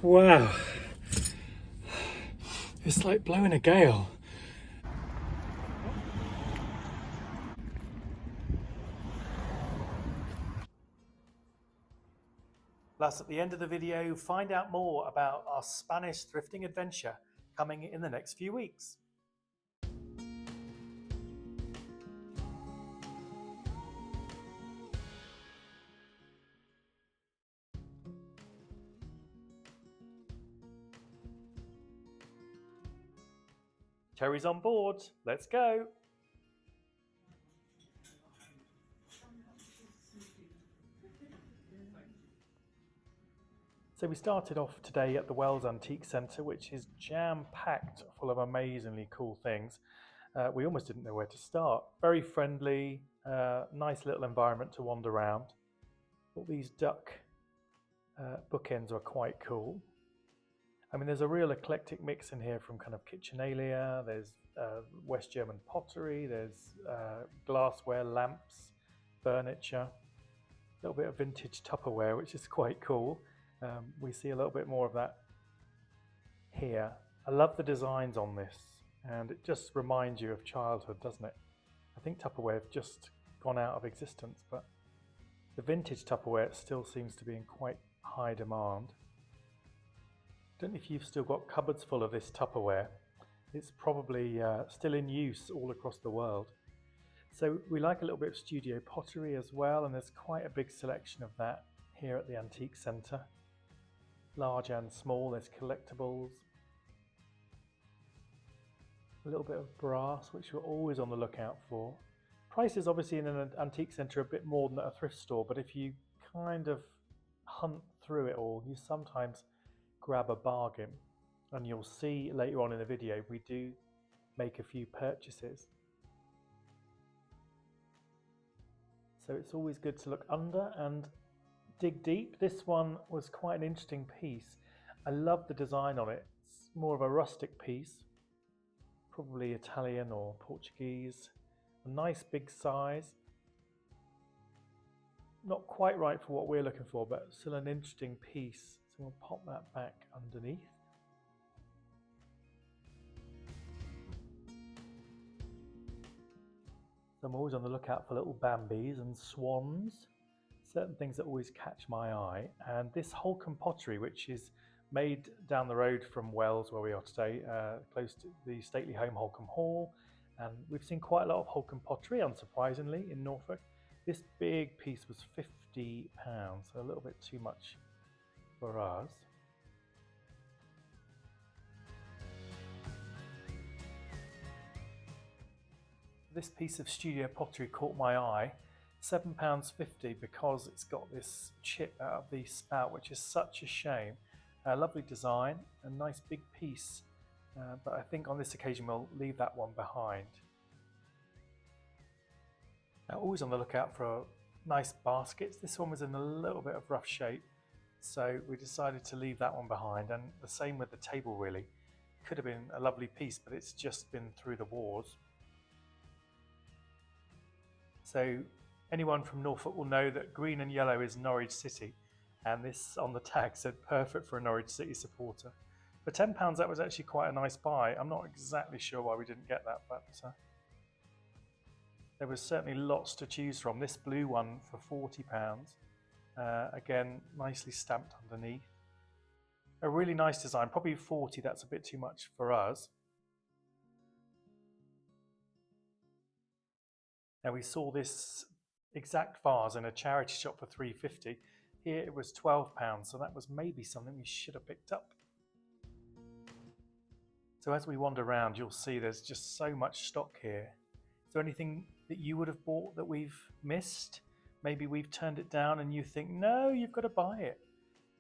Wow, it's like blowing a gale. That's at the end of the video. Find out more about our Spanish thrifting adventure coming in the next few weeks. Terry's on board. Let's go. So we started off today at the Wells Antique Centre, which is jam-packed full of amazingly cool things. We almost didn't know where to start. Very friendly, nice little environment to wander around. All these duck bookends are quite cool. I mean, there's a real eclectic mix in here from kind of kitchenalia, there's West German pottery, there's glassware, lamps, furniture, a little bit of vintage Tupperware, which is quite cool. We see a little bit more of that here. I love the designs on this, and it just reminds you of childhood, doesn't it? I think Tupperware have just gone out of existence, but the vintage Tupperware still seems to be in quite high demand. I don't know if you've still got cupboards full of this Tupperware. It's probably still in use all across the world. So we like a little bit of studio pottery as well, and there's quite a big selection of that here at the Antique Centre. Large and small, there's collectibles. A little bit of brass, which we're always on the lookout for. Prices obviously in an antique centre are a bit more than at a thrift store, but if you kind of hunt through it all, you sometimes grab a bargain, and you'll see later on in the video we do make a few purchases. So it's always good to look under and dig deep. This one was quite an interesting piece. I love the design on it. It's more of a rustic piece, probably Italian or Portuguese. A nice big size. Not quite right for what we're looking for, but still an interesting piece. So we'll pop that back underneath. So I'm always on the lookout for little Bambis and swans. Certain things that always catch my eye. And this Holcombe pottery, which is made down the road from Wells, where we are today, close to the stately home Holcombe Hall. And we've seen quite a lot of Holcombe pottery, unsurprisingly, in Norfolk. This big piece was £50, so a little bit too much for us. This piece of studio pottery caught my eye. £7.50 because it's got this chip out of the spout, which is such a shame. Lovely design, a nice big piece, but I think on this occasion we'll leave that one behind. Now, always on the lookout for nice baskets. This one was in a little bit of rough shape, so we decided to leave that one behind, and the same with the table really. Could have been a lovely piece, but it's just been through the wars. So anyone from Norfolk will know that green and yellow is Norwich City, and this on the tag said perfect for a Norwich City supporter. For £10 that was actually quite a nice buy. I'm not exactly sure why we didn't get that, but there was certainly lots to choose from. This blue one for £40, again nicely stamped underneath. A really nice design, probably 40, that's a bit too much for us. Now we saw this exact vase in a charity shop for £3.50. Here it was £12, so that was maybe something we should have picked up. So as we wander around, you'll see there's just so much stock here. Is there anything that you would have bought that we've missed? Maybe we've turned it down and you think, no, you've got to buy it.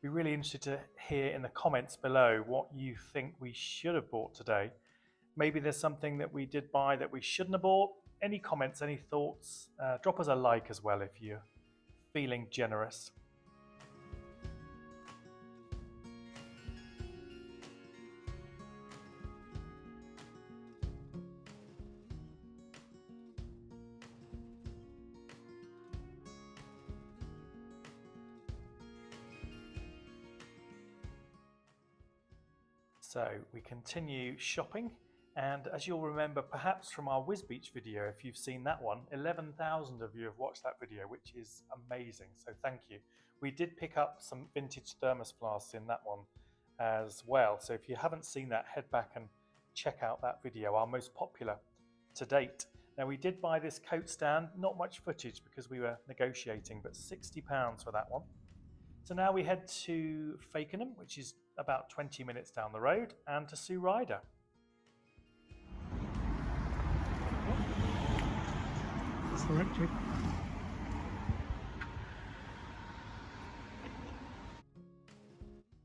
Be really interested to hear in the comments below what you think we should have bought today. Maybe there's something that we did buy that we shouldn't have bought. Any comments, any thoughts? Drop us a like as well if you're feeling generous. So we continue shopping, and as you'll remember perhaps from our Whiz Beach video, if you've seen that one, 11,000 of you have watched that video, which is amazing, so thank you. We did pick up some vintage thermos flasks in that one as well, so if you haven't seen that, head back and check out that video, our most popular to date. Now we did buy this coat stand, not much footage because we were negotiating, but £60 for that one. So now we head to Fakenham, which is about 20 minutes down the road, and to Cider.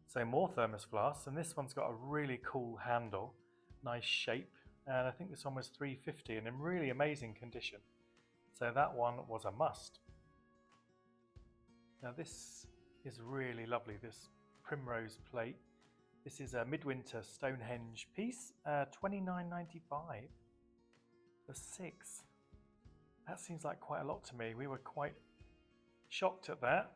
So more thermos flasks, and this one's got a really cool handle, nice shape, and I think this one was £3.50 and in really amazing condition. So that one was a must. Now this is really lovely, this primrose plate. This is a midwinter Stonehenge piece, £29.95 for 6. That seems like quite a lot to me. We were quite shocked at that.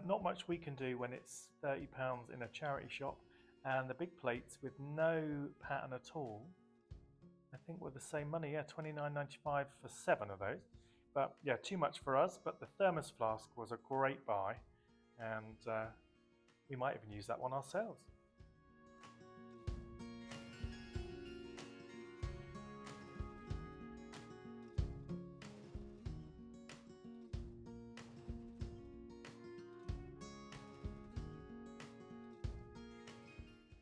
Not much we can do when it's £30 in a charity shop, and the big plates with no pattern at all, I think were the same money, yeah, £29.95 for 7 of those. But yeah, too much for us, but the thermos flask was a great buy, and we might even use that one ourselves.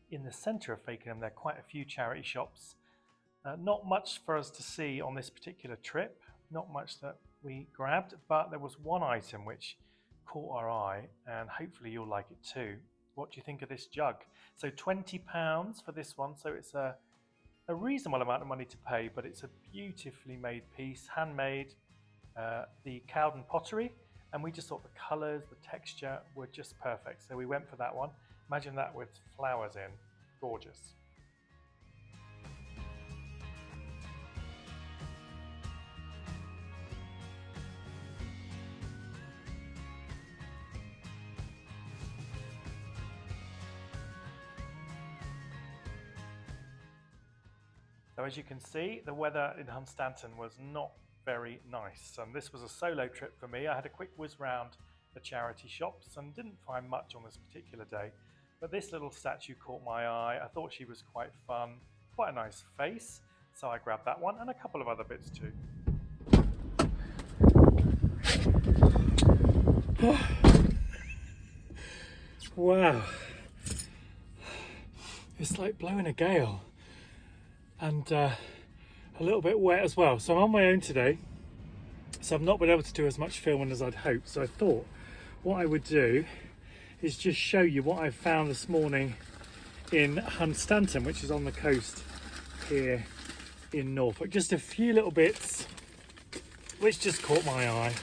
In the centre of Fakenham, there are quite a few charity shops. Not much for us to see on this particular trip, not much that we grabbed, but there was one item which caught our eye, and hopefully you'll like it too. What do you think of this jug? So £20 for this one, so it's a reasonable amount of money to pay, but it's a beautifully made piece, handmade, the Cowden pottery, and we just thought the colours, the texture were just perfect, so we went for that one. Imagine that with flowers in, gorgeous. So as you can see, the weather in Hunstanton was not very nice, and this was a solo trip for me. I had a quick whiz round the charity shops and didn't find much on this particular day, but this little statue caught my eye. I thought she was quite fun, quite a nice face, so I grabbed that one and a couple of other bits too. Wow, it's like blowing a gale, and a little bit wet as well. So I'm on my own today, so I've not been able to do as much filming as I'd hoped. So I thought what I would do is just show you what I found this morning in Hunstanton, which is on the coast here in Norfolk. Just a few little bits which just caught my eye.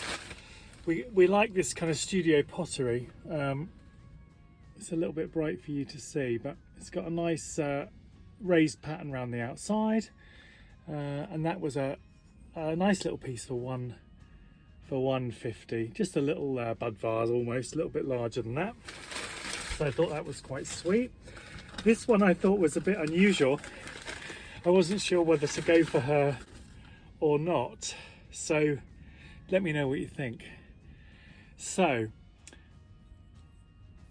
We like this kind of studio pottery. It's a little bit bright for you to see, but it's got a nice raised pattern around the outside, and that was a nice little piece for £1.50. Just a little bud vase, almost a little bit larger than that, so I thought that was quite sweet. This one I thought was a bit unusual. I wasn't sure whether to go for her or not, so let me know what you think. So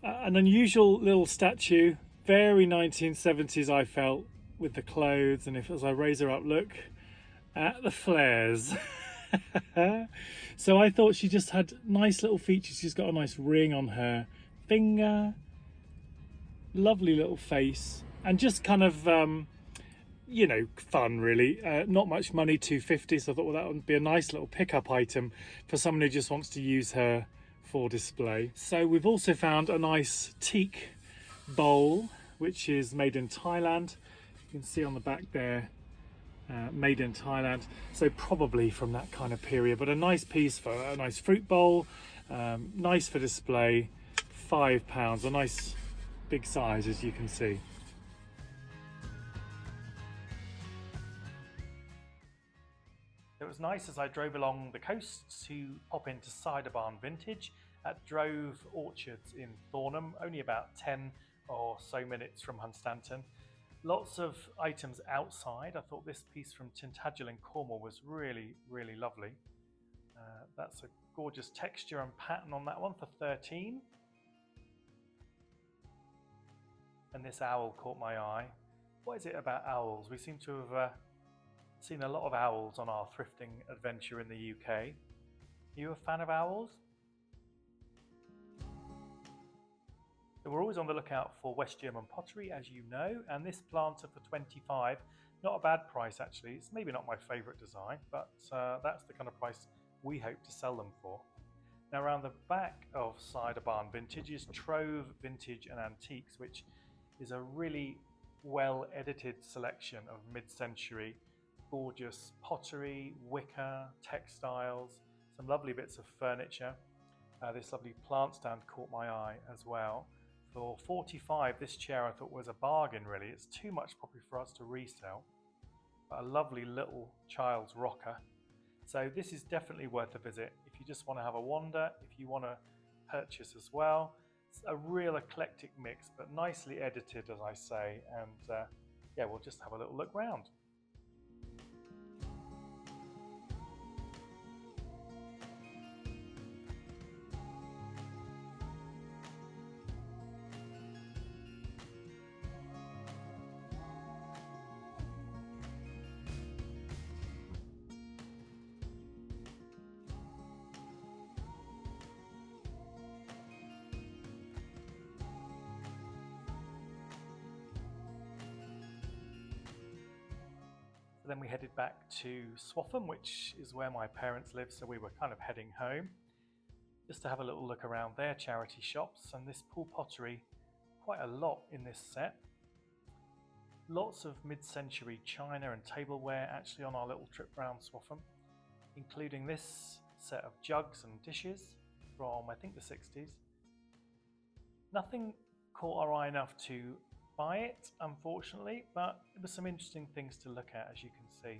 an unusual little statue, very 1970s I felt, with the clothes, and as I raise her up, look at the flares. So I thought she just had nice little features. She's got a nice ring on her finger, lovely little face, and just kind of you know, fun really. Not much money, £2.50, so I thought, well, that would be a nice little pickup item for someone who just wants to use her for display. So we've also found a nice teak bowl, which is made in Thailand. You can see on the back there, made in Thailand, so probably from that kind of period, but a nice piece for a nice fruit bowl, nice for display, £5, a nice big size, as you can see. It was nice as I drove along the coast to pop into Cider Barn Vintage at Drove Orchards in Thornham, only about 10 or so minutes from Hunstanton. Lots of items outside. I thought this piece from Tintagel in Cornwall was really, really lovely. That's a gorgeous texture and pattern on that one for 13. And this owl caught my eye. What is it about owls? We seem to have seen a lot of owls on our thrifting adventure in the UK. Are you a fan of owls? So we're always on the lookout for West German pottery, as you know, and this planter for 25, not a bad price actually. It's maybe not my favourite design, but that's the kind of price we hope to sell them for. Now around the back of Cider Barn Vintage is Trove Vintage and Antiques, which is a really well edited selection of mid-century gorgeous pottery, wicker, textiles, some lovely bits of furniture. This lovely plant stand caught my eye as well. For 45, this chair I thought was a bargain really. It's too much probably for us to resell, but a lovely little child's rocker. So this is definitely worth a visit if you just want to have a wander, if you want to purchase as well. It's a real eclectic mix, but nicely edited, as I say, and yeah, we'll just have a little look round. Then we headed back to Swaffham, which is where my parents live, so we were kind of heading home just to have a little look around their charity shops. And this pool pottery, quite a lot in this set. Lots of mid-century china and tableware actually on our little trip round Swaffham, including this set of jugs and dishes from I think the 60s. Nothing caught our eye enough to buy it, unfortunately, but there were some interesting things to look at, as you can see.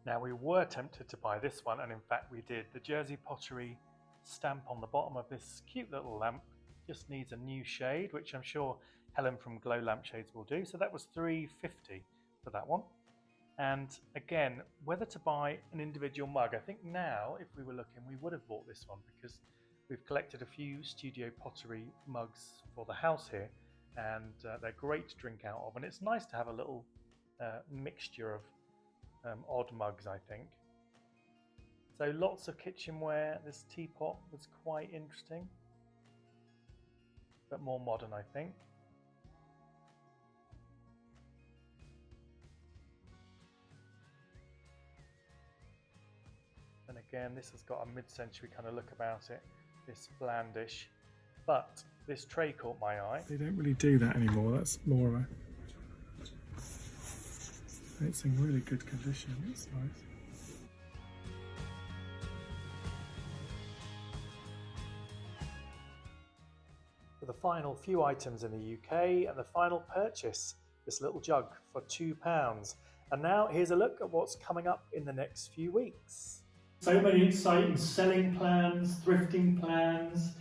Now we were tempted to buy this one, and in fact we did. The Jersey Pottery stamp on the bottom of this cute little lamp just needs a new shade, which I'm sure Helen from Glow Lampshades will do. So that was $3.50 for that one. And again, whether to buy an individual mug, I think now if we were looking we would have bought this one, because we've collected a few studio pottery mugs for the house here, and they're great to drink out of, and it's nice to have a little mixture of odd mugs, I think. So lots of kitchenware. This teapot was quite interesting, but more modern, I think. And again, this has got a mid-century kind of look about it, this blandish. But this tray caught my eye. They don't really do that anymore. That's more of a... It's in really good condition. It's nice. For the final few items in the UK and the final purchase, this little jug for £2. And now here's a look at what's coming up in the next few weeks. So many exciting selling plans, thrifting plans.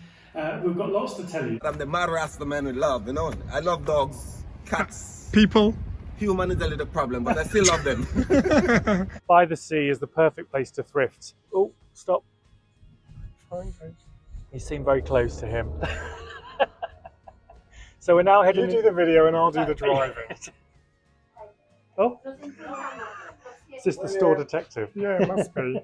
We've got lots to tell you. I'm the mad Rasta man with love, you know. I love dogs, cats, people. Human is a little problem, but I still love them. By the sea is the perfect place to thrift. Oh, stop. You seem very close to him. So we're now heading... You do the video and I'll do the driving. Oh, is this the store detective? Yeah, it must be.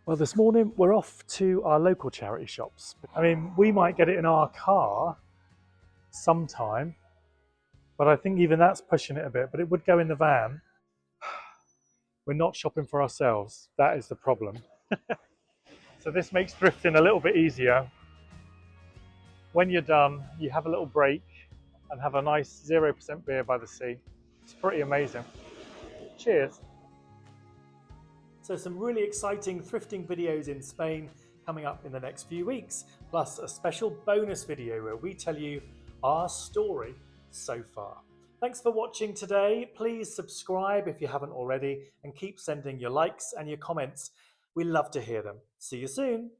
Well, this morning we're off to our local charity shops. I mean, we might get it in our car sometime, but I think even that's pushing it a bit, but it would go in the van. We're not shopping for ourselves. That is the problem. So this makes thrifting a little bit easier. When you're done, you have a little break and have a nice 0% beer by the sea. It's pretty amazing. Cheers. So some really exciting thrifting videos in Spain coming up in the next few weeks, plus a special bonus video where we tell you our story. so far. Thanks for watching today. Please subscribe if you haven't already and keep sending your likes and your comments. We love to hear them. See you soon.